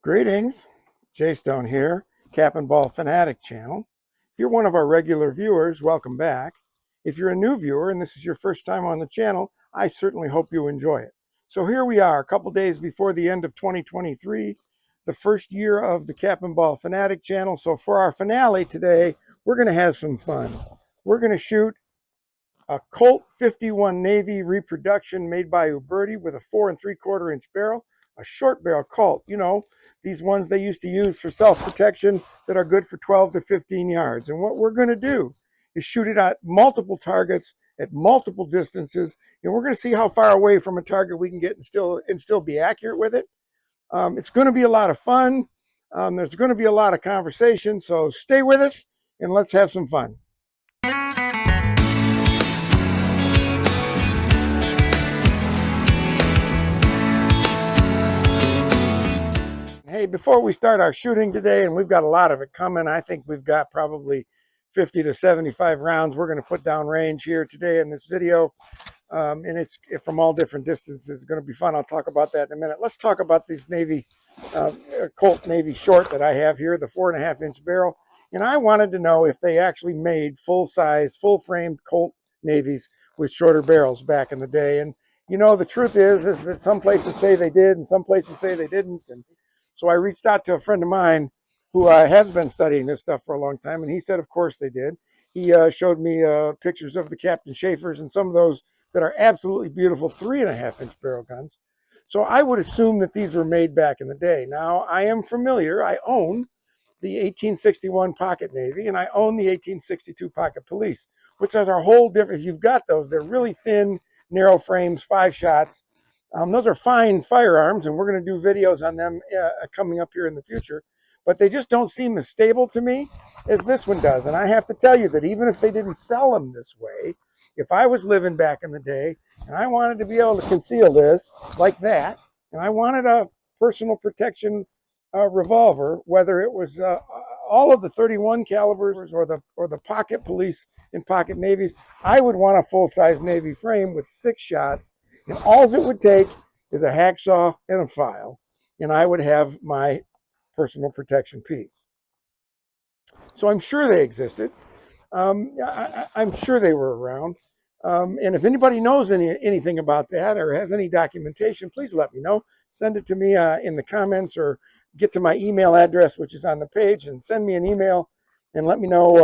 Greetings, Jay Stone here, Cap and Ball Fanatic channel. If you're one of our regular viewers, welcome back. If you're a new viewer and this is your first time on the channel, I certainly hope you enjoy it. So here we are, a couple days before the end of 2023, the first year of the Cap and Ball Fanatic channel. So for our finale today, we're going to have some fun. We're going to shoot a Colt 51 Navy reproduction made by Uberti with a 4 3/4 inch barrel, a short barrel Colt. You know, these ones they used to use for self-protection that are good for 12 to 15 yards. And what we're going to do is shoot it at multiple targets at multiple distances, and we're going to see how far away from a target we can get and still be accurate with it. It's going to be a lot of fun. There's going to be a lot of conversation, so stay with us and let's have some fun. Hey, before we start our shooting today, and we've got a lot of it coming, I think we've got probably 50 to 75 rounds we're going to put down range here today in this video. And it's from all different distances. It's going to be fun. I'll talk about that in a minute. Let's talk about these Colt Navy Short that I have here, the 4 1/2 inch barrel. And I wanted to know if they actually made full-size, full-framed Colt Navies with shorter barrels back in the day. And, you know, the truth is that some places say they did and some places say they didn't. And so I reached out to a friend of mine who has been studying this stuff for a long time, and he said, of course they did. He showed me pictures of the Captain Schaefer's and some of those that are absolutely beautiful 3 1/2 inch barrel guns. So I would assume that these were made back in the day. Now, I am familiar. I own the 1861 Pocket Navy, and I own the 1862 Pocket Police, which are a whole different. If you've got those, they're really thin, narrow frames, 5 shots. Those are fine firearms, and we're going to do videos on them coming up here in the future. But they just don't seem as stable to me as this one does. And I have to tell you that even if they didn't sell them this way, if I was living back in the day and I wanted to be able to conceal this like that, and I wanted a personal protection revolver, whether it was all of the 31 calibers or the Pocket Police and Pocket Navies, I would want a full-size Navy frame with 6 shots. And all it would take is a hacksaw and a file, and I would have my personal protection piece. So I'm sure they existed. I'm sure they were around. And if anybody knows anything about that or has any documentation, please let me know. Send it to me in the comments or get to my email address, which is on the page, and send me an email and let me know.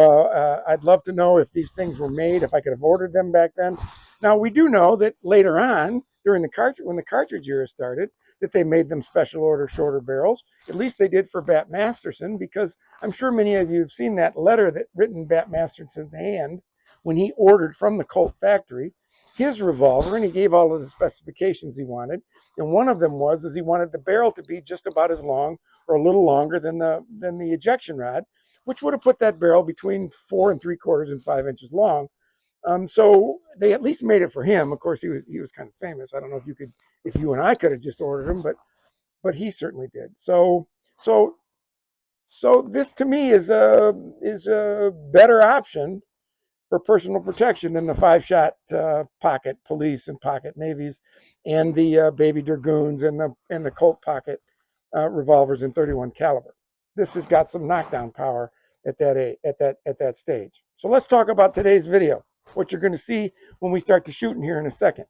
I'd love to know if these things were made, if I could have ordered them back then. Now, we do know that later on, when the cartridge era started, that they made them special order shorter barrels. At least they did for Bat Masterson, because I'm sure many of you have seen that letter that written Bat Masterson's hand when he ordered from the Colt factory his revolver, and he gave all of the specifications he wanted. And one of them was he wanted the barrel to be just about as long or a little longer than the ejection rod, which would have put that barrel between 4 3/4 and 5 inches long. So they at least made it for him. Of course, he was kind of famous. I don't know if you and I could have just ordered him, but he certainly did. So this to me is a better option for personal protection than the 5-shot Pocket Police and Pocket Navies and the Baby Dragoons and the Colt Pocket revolvers in 31 caliber. This has got some knockdown power at that stage. So let's talk about today's video, what you're going to see when we start to shooting here in a second.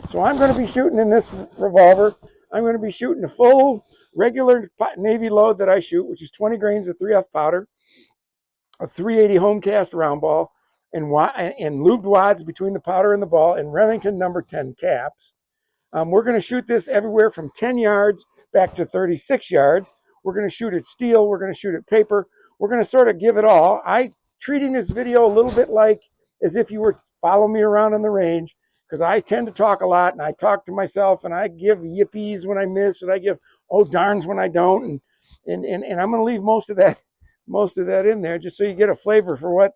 So I'm going to be shooting in this revolver. I'm going to be shooting a full regular Navy load that I shoot, which is 20 grains of 3F powder, a 380 home cast round ball, and lubed wads between the powder and the ball, and Remington number 10 caps. We're going to shoot this everywhere from 10 yards back to 36 yards. We're going to shoot at steel. We're going to shoot at paper. We're going to sort of give it all. I'm treating this video a little bit like as if you were following me around on the range, because I tend to talk a lot, and I talk to myself, and I give yippies when I miss, and I give oh darns when I don't, and I'm going to leave most of that in there just so you get a flavor for what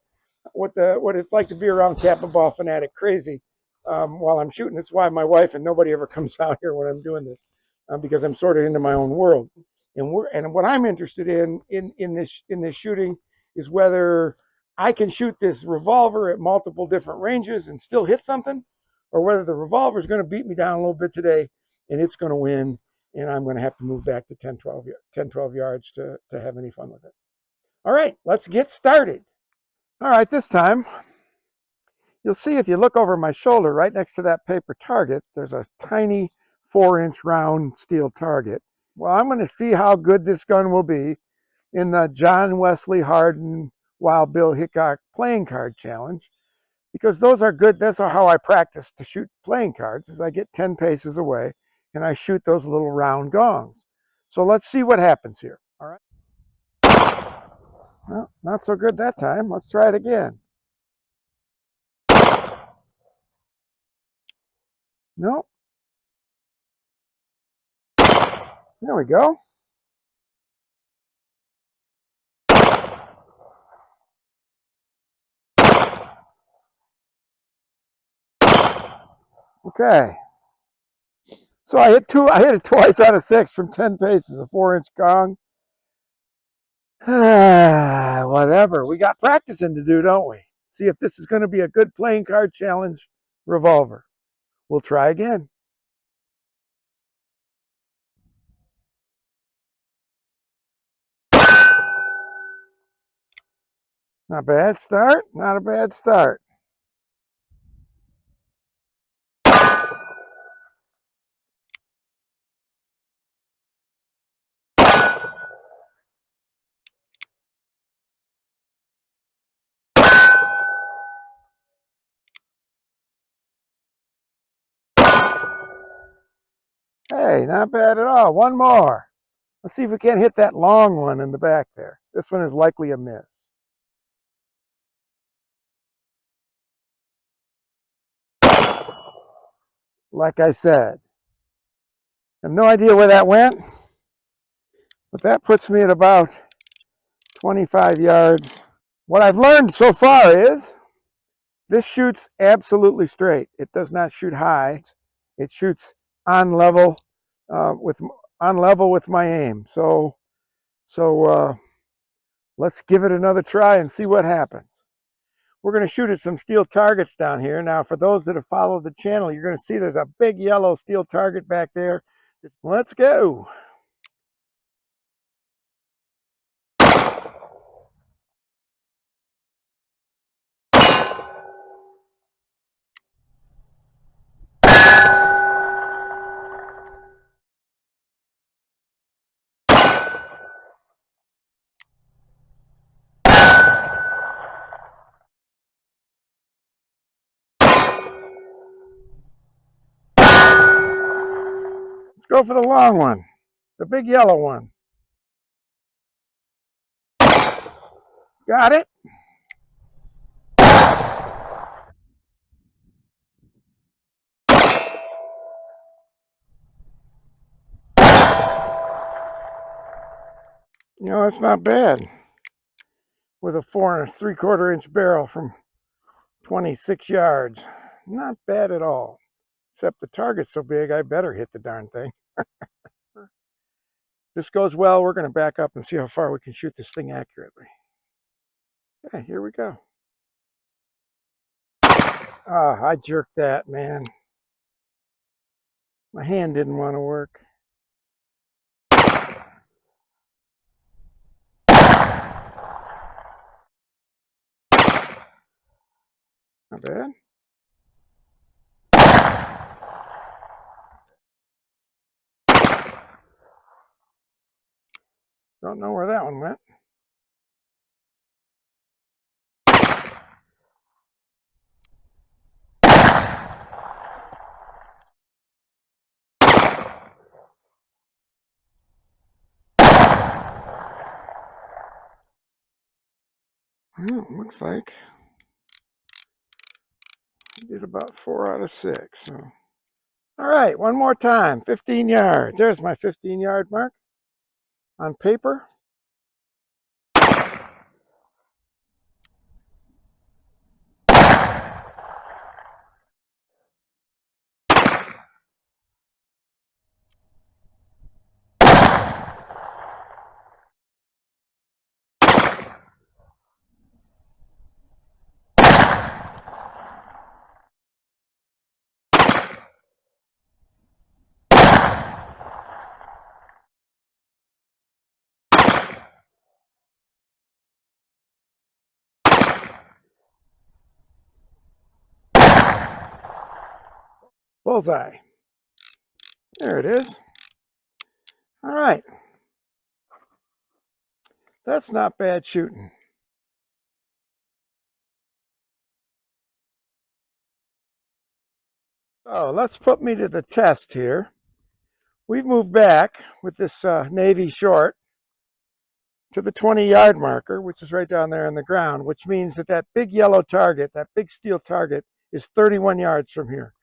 it's like to be around Cap and Ball Fanatic crazy while I'm shooting. That's why my wife and nobody ever comes out here when I'm doing this, because I'm sort of into my own world. And what I'm interested in this shooting is whether I can shoot this revolver at multiple different ranges and still hit something, or whether the revolver is going to beat me down a little bit today and it's going to win, and I'm going to have to move back to 10, 12 yards to have any fun with it. All right, let's get started. All right, this time, you'll see if you look over my shoulder, right next to that paper target, there's a tiny 4-inch round steel target. Well, I'm going to see how good this gun will be in the John Wesley Hardin Wild Bill Hickok playing card challenge, because those are good. That's how I practice to shoot playing cards, is I get 10 paces away and I shoot those little round gongs. So let's see what happens here. All right. Well, not so good that time. Let's try it again. No. There we go. Okay. So I hit it twice out of 6 from 10 paces, a 4-inch gong. Whatever. We got practicing to do, don't we? See if this is going to be a good playing card challenge revolver. We'll try again. Not a bad start. Not a bad start. Hey, not bad at all. One more. Let's see if we can't hit that long one in the back there. This one is likely a miss. Like I said, I have no idea where that went, but that puts me at about 25 yards. What I've learned so far is this shoots absolutely straight. It does not shoot high. It shoots on level with my aim. So let's give it another try and see what happens. We're going to shoot at some steel targets down here. Now, for those that have followed the channel, you're going to see there's a big yellow steel target back there. Let's go. Let's go for the long one, the big yellow one. Got it. You know, that's not bad with a 4 3/4 inch barrel from 26 yards. Not bad at all. Except the target's so big, I better hit the darn thing. If this goes well, we're going to back up and see how far we can shoot this thing accurately. Okay, here we go. Ah, I jerked that, man. My hand didn't want to work. Not bad. Don't know where that one went. Well, looks like I did about 4 out of 6. So. All right, one more time. 15 yards. There's my 15-yard mark on paper. Bullseye. There it is. All right. That's not bad shooting. So let's put me to the test here. We've moved back with this Navy Short to the 20-yard marker, which is right down there on the ground, which means that that big yellow target, that big steel target, is 31 yards from here.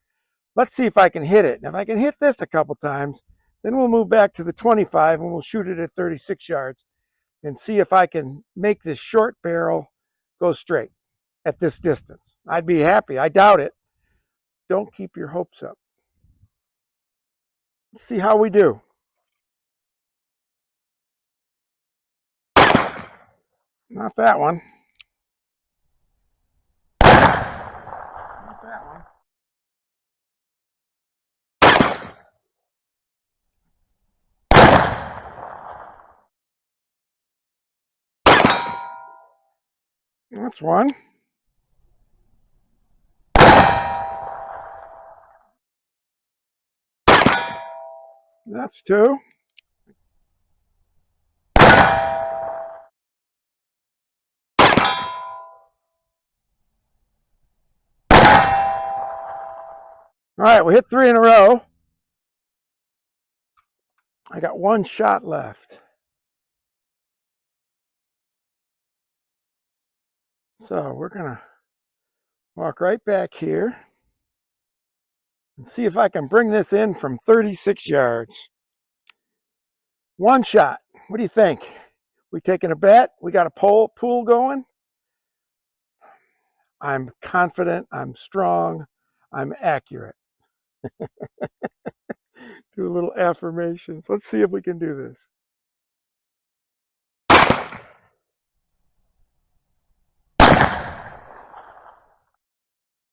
Let's see if I can hit it. And if I can hit this a couple times, then we'll move back to the 25 and we'll shoot it at 36 yards and see if I can make this short barrel go straight at this distance. I'd be happy. I doubt it. Don't keep your hopes up. Let's see how we do. Not that one. Not that one. That's one. That's two. All right, we hit 3 in a row. I got 1 shot left. So we're going to walk right back here and see if I can bring this in from 36 yards. 1 shot. What do you think? We taking a bet? We got a pool going? I'm confident, I'm strong, I'm accurate. Do a little affirmations. Let's see if we can do this.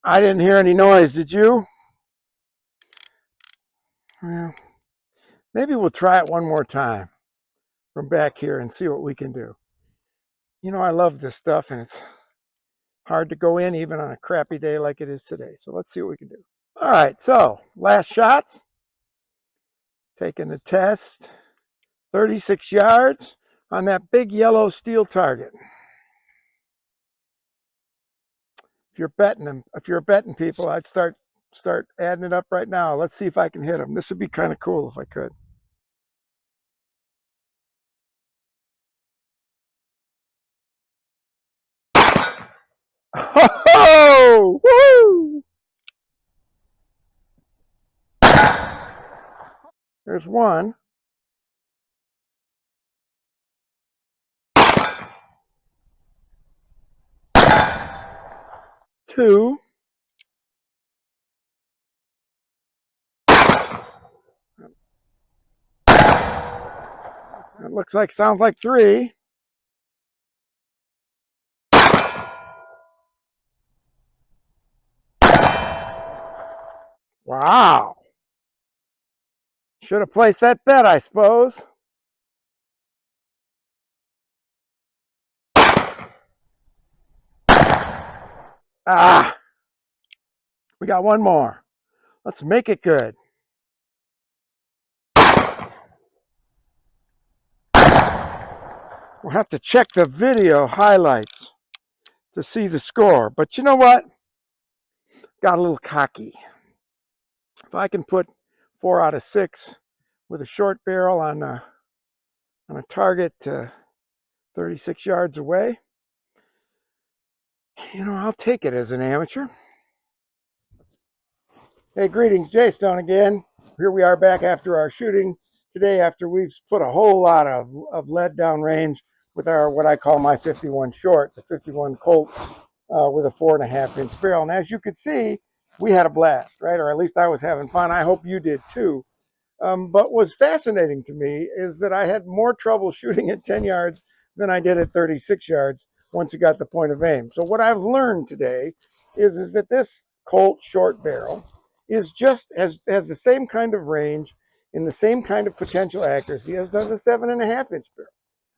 I didn't hear any noise, did you? Well, maybe we'll try it one more time from back here and see what we can do. You know, I love this stuff and it's hard to go in even on a crappy day like it is today. So let's see what we can do. All right, so last shots. Taking the test. 36 yards on that big yellow steel target. If you're betting them, if you're betting people, I'd start adding it up right now. Let's see if I can hit them. This would be kind of cool if I could. Oh, woo! There's one. Two. It looks like, sounds like 3. Wow. Should have placed that bet, I suppose. Ah, we got one more. Let's make it good. We'll have to check the video highlights to see the score. But you know what? Got a little cocky. If I can put 4 out of 6 with a short barrel on a target 36 yards away, you know, I'll take it as an amateur. Hey, greetings, Jay Stone again. Here we are back after our shooting today after we've put a whole lot of lead down range with our, what I call my 51 short, the 51 Colt with a 4.5-inch barrel. And as you could see, we had a blast, right? Or at least I was having fun. I hope you did too. But what's fascinating to me is that I had more trouble shooting at 10 yards than I did at 36 yards once you got the point of aim. So what I've learned today is that this Colt short barrel is just has the same kind of range and the same kind of potential accuracy as does a 7.5-inch barrel.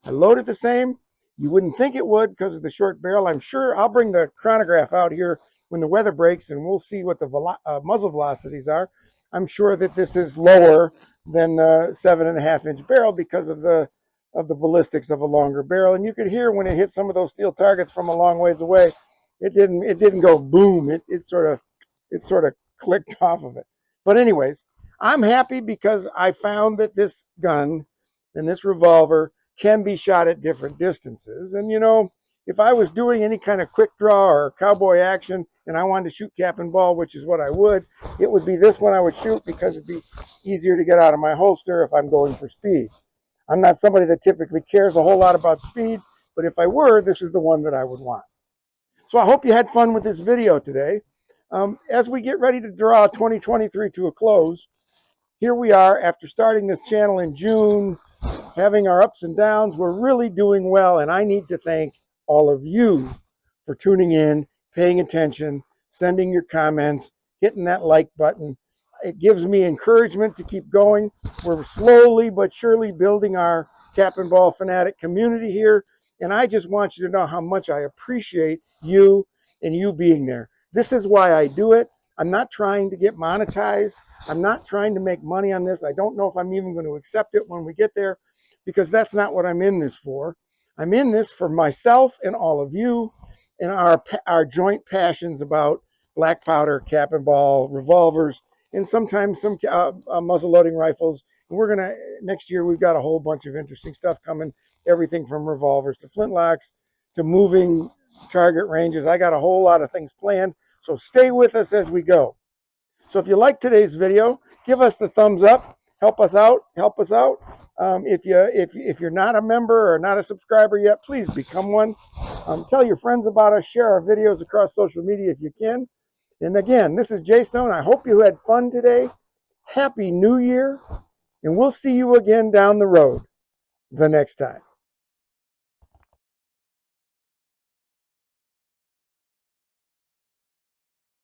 I load it the same. You wouldn't think it would because of the short barrel. I'm sure I'll bring the chronograph out here when the weather breaks and we'll see what the muzzle velocities are. I'm sure that this is lower than the 7.5-inch barrel because of the ballistics of a longer barrel. And you could hear when it hit some of those steel targets from a long ways away, it didn't go boom. It sort of clicked off of it. But anyways, I'm happy because I found that this gun and this revolver can be shot at different distances. And you know, if I was doing any kind of quick draw or cowboy action and I wanted to shoot cap and ball, which is what I would, it would be this one I would shoot because it'd be easier to get out of my holster if I'm going for speed. I'm not somebody that typically cares a whole lot about speed, but if I were, this is the one that I would want. So I hope you had fun with this video today. As we get ready to draw 2023 to a close, here we are after starting this channel in June, having our ups and downs. We're really doing well, and I need to thank all of you for tuning in, paying attention, sending your comments, hitting that like button. It gives me encouragement to keep going. We're slowly but surely building our Cap and Ball fanatic community here, and I just want you to know how much I appreciate you and you being there. This is why I do it. I'm not trying to get monetized. I'm not trying to make money on this. I don't know if I'm even going to accept it when we get there, because that's not what I'm in this for. I'm in this for myself and all of you and our joint passions about black powder, cap and ball, revolvers, and sometimes some muzzle loading rifles. And we're going to, next year, we've got a whole bunch of interesting stuff coming, everything from revolvers to flintlocks to moving target ranges. I got a whole lot of things planned, so stay with us as we go. So if you like today's video, give us the thumbs up. Help us out. Help us out. If you're not a member or not a subscriber yet, please become one. Tell your friends about us. Share our videos across social media if you can. And again, this is Jay Stone. I hope you had fun today. Happy New Year. And we'll see you again down the road the next time.